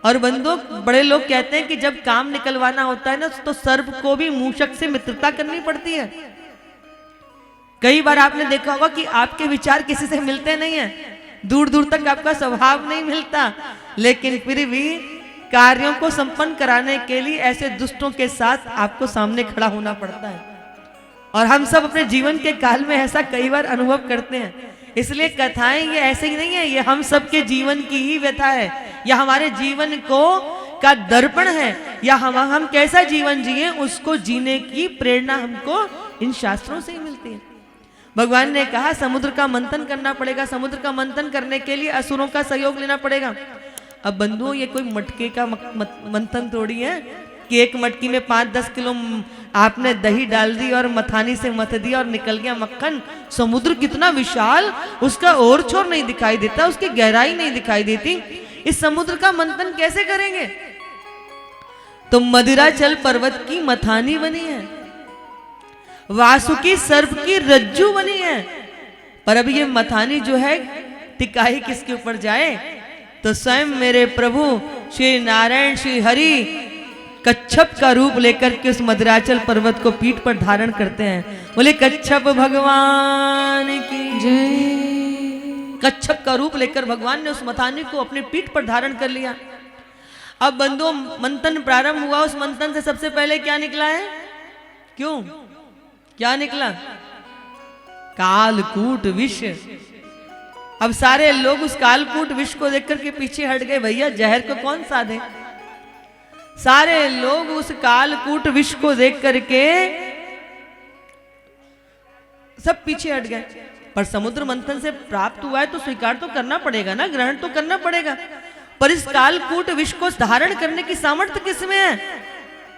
और बंधुओं, बड़े लोग कहते हैं कि जब काम निकलवाना होता है ना, तो सर्प को भी मूषक से मित्रता करनी पड़ती है। कई बार आपने देखा होगा कि आपके विचार किसी से मिलते नहीं है, दूर दूर तक आपका स्वभाव नहीं मिलता, लेकिन फिर भी कार्यों को संपन्न कराने के लिए ऐसे दुष्टों के साथ आपको सामने खड़ा होना पड़ता है। और हम सब अपने जीवन के काल में ऐसा कई बार अनुभव करते हैं। इसलिए कथाएं ये ऐसे ही नहीं है, ये हम सबके जीवन की ही व्यथा है, या हमारे जीवन को का दर्पण है, या हम कैसा जीवन जिए उसको जीने की प्रेरणा हमको इन शास्त्रों से ही मिलती है। भगवान ने कहा समुद्र का मंथन करना पड़ेगा, समुद्र का मंथन करने के लिए असुरों का सहयोग लेना पड़ेगा। अब बंधुओं, ये कोई मटके का मंथन थोड़ी है कि एक मटकी में 5-10 किलो आपने दही डाल दी और मथानी से मथ दिया और निकल गया मक्खन। समुद्र कितना विशाल, उसका और छोर नहीं दिखाई देता, उसकी गहराई नहीं दिखाई देती। इस समुद्र का मंथन कैसे करेंगे? तो मदिराचल पर्वत की मथानी बनी है, वासुकी सर्प की रज्जू बनी है। पर अब ये मथानी जो है टिकाई किसके ऊपर जाए? तो स्वयं मेरे प्रभु श्री नारायण श्री हरि कच्छप का रूप लेकर के उस मदिराचल पर्वत को पीठ पर धारण करते हैं। बोले कच्छप भगवान की जय। कच्छप का रूप लेकर भगवान ने उस मथानी को अपने पीठ पर धारण कर लिया। अब बंधुओं, मंथन प्रारंभ हुआ। उस मंथन से सबसे पहले क्या निकला है? क्यों क्या निकला? कालकूट विष। अब सारे लोग उस कालकूट विष को देखकर के पीछे हट गए। भैया जहर को कौन साधे? सारे लोग उस कालकूट विष को देख करके सब पीछे हट गए। पर समुद्र मंथन से प्राप्त हुआ है तो स्वीकार तो करना पड़ेगा ना, ग्रहण तो करना पड़ेगा। पर इस कालकूट विष को धारण करने की सामर्थ्य किसमें है?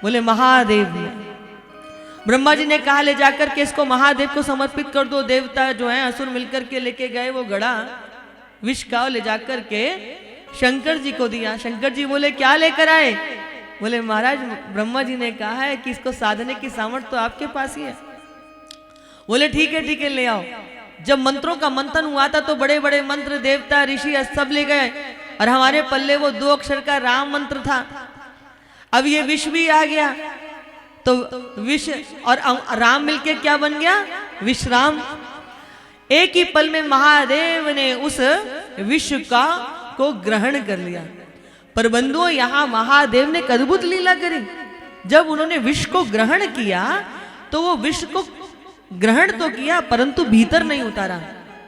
बोले महादेव में। ब्रह्मा जी ने कहा ले जाकर के इसको महादेव को समर्पित कर दो। देवता जो है असुर मिलकर के लेके गए वो घड़ा विष का, ले जाकर के शंकर जी को दिया। शंकर जी बोले क्या लेकर आए? बोले महाराज ब्रह्मा जी ने कहा है कि इसको साधने की सामर्थ्य तो आपके पास ही है। बोले ठीक है ले आओ। जब मंत्रों का मंथन हुआ था तो बड़े बड़े मंत्र देवता ऋषि सब ले गए और हमारे पल्ले वो 2 अक्षर का राम मंत्र था। अब ये विष भी आ गया तो विष और राम मिलके क्या बन गया? विश्राम। एक ही पल में महादेव ने उस विष को ग्रहण कर लिया। पर बंधुओं, यहां महादेव ने एक अद्भुत लीला करी। जब उन्होंने विष को ग्रहण किया तो वो विष को ग्रहण तो किया परंतु भीतर नहीं उतारा।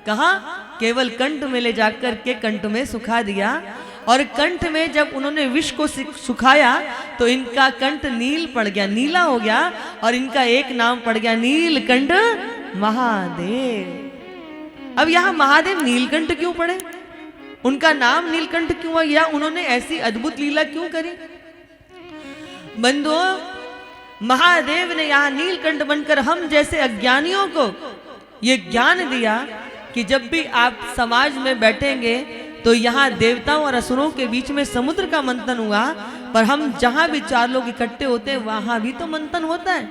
कहा? केवल कंठ में ले जाकर के कंठ में सुखा दिया। और कंठ में जब उन्होंने विष को सुखाया तो इनका कंठ नील पड़ गया, नीला हो गया, और इनका एक नाम पड़ गया नीलकंठ महादेव। अब यहां महादेव नीलकंठ क्यों पड़े? उनका नाम नीलकंठ क्यों हुआ? या उन्होंने ऐसी अद्भुत लीला क्यों करी? बंधुओं, महादेव ने यहां नीलकंठ बनकर हम जैसे अज्ञानियों को ये ज्ञान दिया कि जब भी आप समाज में बैठेंगे तो यहाँ देवताओं और असुरों के बीच में समुद्र का मंथन हुआ, पर हम जहां भी 4 लोग इकट्ठे होते हैं वहां भी तो मंथन होता है।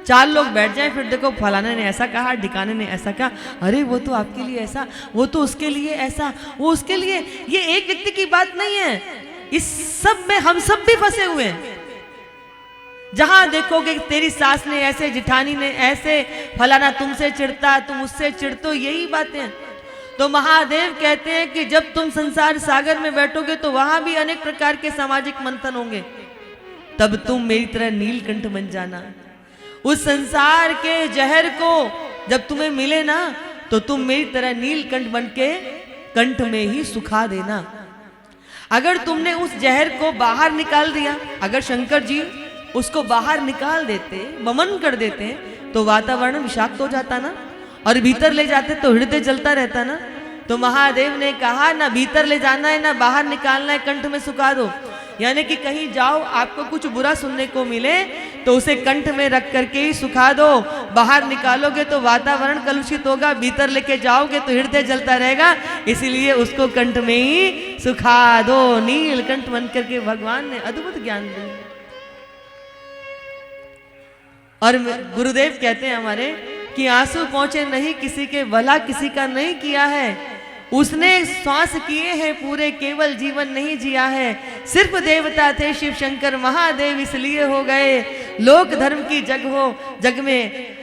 4 लोग बैठ जाए, फिर देखो फलाने ने ऐसा कहा, ढिकाने ने ऐसा कहा, अरे वो तो आपके लिए ऐसा, वो तो उसके लिए ऐसा, वो उसके लिए। ये एक व्यक्ति की बात नहीं है, इस सब में हम सब भी फंसे हुए हैं। जहां देखोगे तेरी सास ने ऐसे, जिठानी ने ऐसे, फलाना तुमसे चिढ़ता, तुम उससे चिढ़ते, यही बातें। तो महादेव कहते हैं कि जब तुम संसार सागर में बैठोगे तो वहां भी अनेक प्रकार के सामाजिक मंथन होंगे, तब तुम मेरी तरह नीलकंठ बन जाना। उस संसार के जहर को जब तुम्हें मिले ना तो तुम मेरी तरह नीलकंठ बन के कंठ में ही सुखा देना। अगर तुमने उस जहर को बाहर निकाल दिया, अगर शंकर जी उसको बाहर निकाल देते, वमन कर देते, तो वातावरण विषाक्त हो जाता ना, और भीतर ले जाते तो हृदय जलता रहता ना। तो महादेव ने कहा ना भीतर ले जाना है ना बाहर निकालना है, कंठ में सुखा दो। यानी कि कहीं जाओ आपको कुछ बुरा सुनने को मिले तो उसे कंठ में रख करके ही सुखा दो। बाहर निकालोगे तो वातावरण कलुषित होगा, भीतर लेके जाओगे तो हृदय जलता रहेगा, इसीलिए उसको कंठ में ही सुखा दो। नीलकंठ बन करके भगवान ने अद्भुत ज्ञान दिया। और गुरुदेव कहते हैं हमारे कि आंसू पहुंचे नहीं किसी के, भला किसी का नहीं किया है, उसने श्वास किए हैं पूरे, केवल जीवन नहीं जिया है। सिर्फ देवता थे शिव शंकर महादेव, इसलिए हो गए लोक धर्म की जग में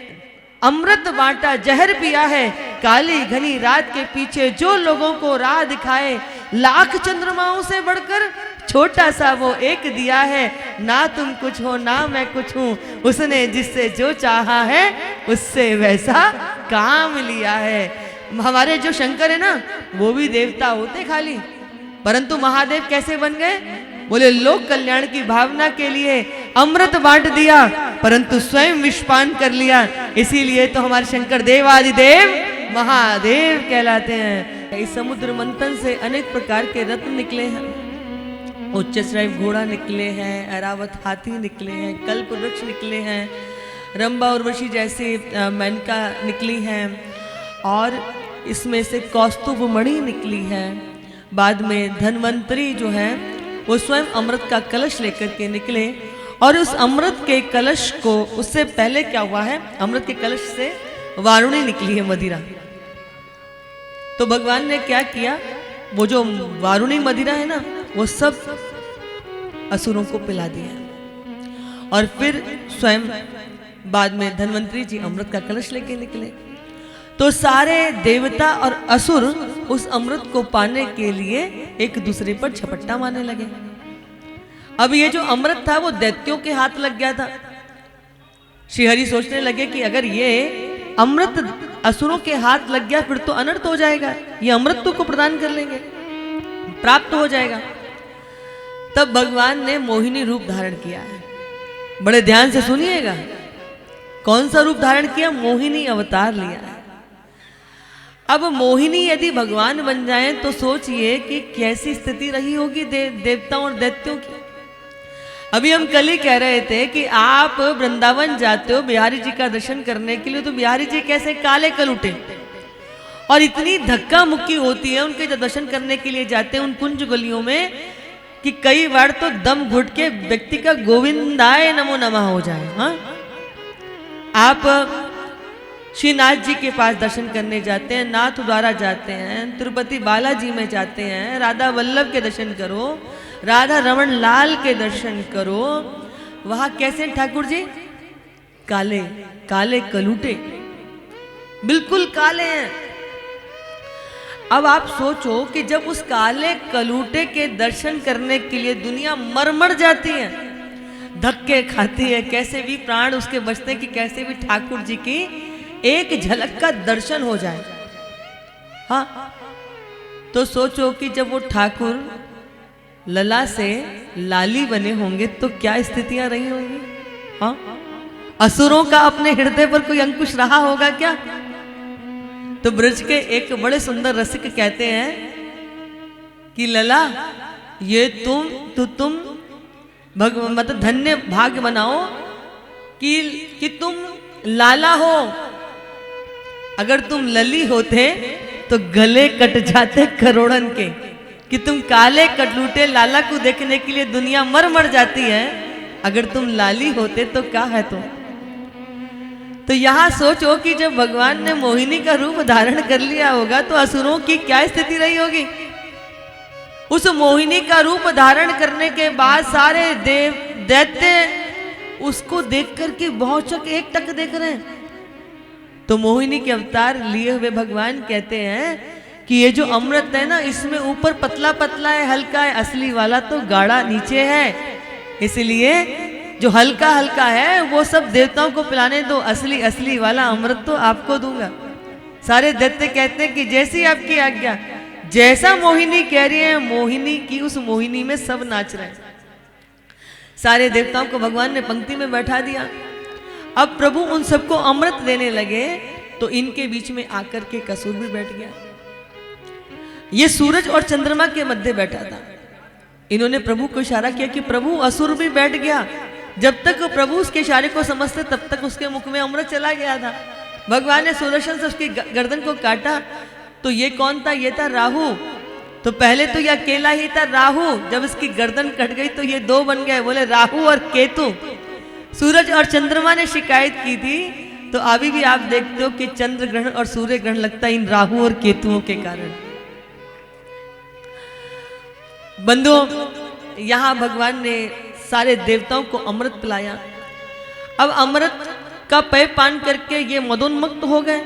अमृत बांटा जहर पिया है। काली घनी रात के पीछे जो लोगों को राह दिखाए, लाख चंद्रमाओं से बढ़कर छोटा सा वो एक दिया है। ना तुम कुछ हो ना मैं कुछ हूं, उसने जिससे जो चाहा है उससे वैसा काम लिया है। हमारे जो शंकर है ना, वो भी देवता होते खाली, परंतु महादेव कैसे बन गए? बोले लोक कल्याण की भावना के लिए अमृत बांट दिया, परंतु स्वयं विषपान कर लिया। इसीलिए तो हमारे शंकर देवादिदेव महादेव कहलाते हैं। इस समुद्र मंथन से अनेक प्रकार के रत्न निकले हैं, उच्चश्रय घोड़ा निकले हैं, ऐरावत हाथी निकले हैं, कल्प वृक्ष निकले हैं, रंबा उर्वशी जैसे मेनका निकली हैं, और इसमें से कौस्तुभ मणि निकली है। बाद में धन्वंतरी जो है वो स्वयं अमृत का कलश लेकर के निकले, और उस अमृत के कलश को, उससे पहले क्या हुआ है, अमृत के कलश से वारुणी निकली है, मदिरा। तो भगवान ने क्या किया, वो जो वारुणी मदिरा है ना, वो सब असुरों को पिला दिया। और फिर स्वयं बाद में धन्वंतरी जी अमृत का कलश लेके निकले। तो सारे देवता और असुर उस अमृत को पाने के लिए एक दूसरे पर झपट्टा मारने लगे। अब ये जो अमृत था वो दैत्यों के हाथ लग गया था। श्रीहरि सोचने लगे कि अगर ये अमृत असुरों के हाथ लग गया फिर तो अनर्थ हो जाएगा, ये अमृत तो को प्रदान कर लेंगे, प्राप्त हो जाएगा। तब भगवान ने मोहिनी रूप धारण किया है। बड़े ध्यान से सुनिएगा, कौन सा रूप धारण किया? मोहिनी अवतार लिया है। अब मोहिनी यदि भगवान बन जाए तो सोचिए कि कैसी स्थिति रही होगी देवताओं और दैत्यों की। अभी हम कल ही कह रहे थे कि आप वृंदावन जाते हो बिहारी जी का दर्शन करने के लिए, तो बिहारी जी कैसे काले कलूटे, और इतनी धक्का मुक्की होती है उनके जब दर्शन करने के लिए जाते हैं उन कुंज गलियों में, कि कई बार तो दम घुट के व्यक्ति का गोविंदाय नमो नमः हो जाए। हाँ, आप श्रीनाथ जी के पास दर्शन करने जाते हैं, नाथ द्वारा जाते हैं, तिरुपति बालाजी में जाते हैं, राधा वल्लभ के दर्शन करो, राधा रमन लाल के दर्शन करो, वहां कैसे ठाकुर जी? काले काले कलूटे, बिल्कुल काले हैं। अब आप सोचो कि जब उस काले कलूटे के दर्शन करने के लिए दुनिया मर मर जाती है, धक्के खाती है, कैसे भी प्राण उसके बचते हैं कि कैसे भी ठाकुर जी की एक झलक का दर्शन हो जाए। हाँ, तो सोचो कि जब वो ठाकुर लला से लाली बने होंगे तो क्या स्थितियां रही होंगी। हाँ, असुरों का अपने हृदय पर कोई अंकुश रहा होगा क्या? तो ब्रज के एक बड़े सुंदर रसिक कहते हैं कि लला, ये तुम मतलब धन्य भाग्य बनाओ कि तुम लाला हो। अगर तुम लली होते तो गले कट जाते करोड़न के, कि तुम काले कटलूटे लाला को देखने के लिए दुनिया मर मर जाती है। अगर तुम लाली होते तो क्या है तुम। तो यहां सोचो कि जब भगवान ने मोहिनी का रूप धारण कर लिया होगा तो असुरों की क्या स्थिति रही होगी। उस मोहिनी का रूप धारण करने के बाद सारे देव दैत्य उसको देख करके बहुचक एक टक देख रहे हैं। तो मोहिनी के अवतार लिए हुए भगवान कहते हैं कि ये जो अमृत है ना, इसमें ऊपर पतला पतला है, हल्का है, असली वाला तो गाढ़ा नीचे है। इसलिए जो हल्का हल्का है वो सब देवताओं को पिलाने दो, असली असली वाला अमृत तो आपको दूंगा। सारे दैत्य कहते हैं कि जैसी आपकी आज्ञा, जैसा मोहिनी कह रही है, मोहिनी की उस मोहिनी में सब नाच रहे हैं। सारे देवताओं को भगवान ने पंक्ति में बैठा दिया। अब प्रभु उन सबको अमृत देने लगे तो इनके बीच में आकर के कसुर भी बैठ गया। ये सूरज और चंद्रमा के मध्य बैठा था। इन्होंने प्रभु को इशारा किया कि प्रभु असुर भी बैठ गया। जब तक प्रभु उसके इशारे को समझते तब तक उसके मुख में अमृत चला गया था। भगवान ने सुदर्शन से उसकी गर्दन को काटा तो ये कौन था? ये था राहु। तो पहले तो ये अकेला ही था राहु, जब इसकी गर्दन कट गई तो ये दो बन गए, बोले राहु और केतु। सूरज और चंद्रमा ने शिकायत की थी, तो अभी भी आप देखते हो कि चंद्र ग्रहण और सूर्य ग्रहण लगता है इन राहु और केतुओं के कारण। बंधुओं, यहाँ भगवान ने सारे देवताओं को अमृत पिलाया। अब अमृत का पेय पान करके ये मदोन्मुक्त हो गए।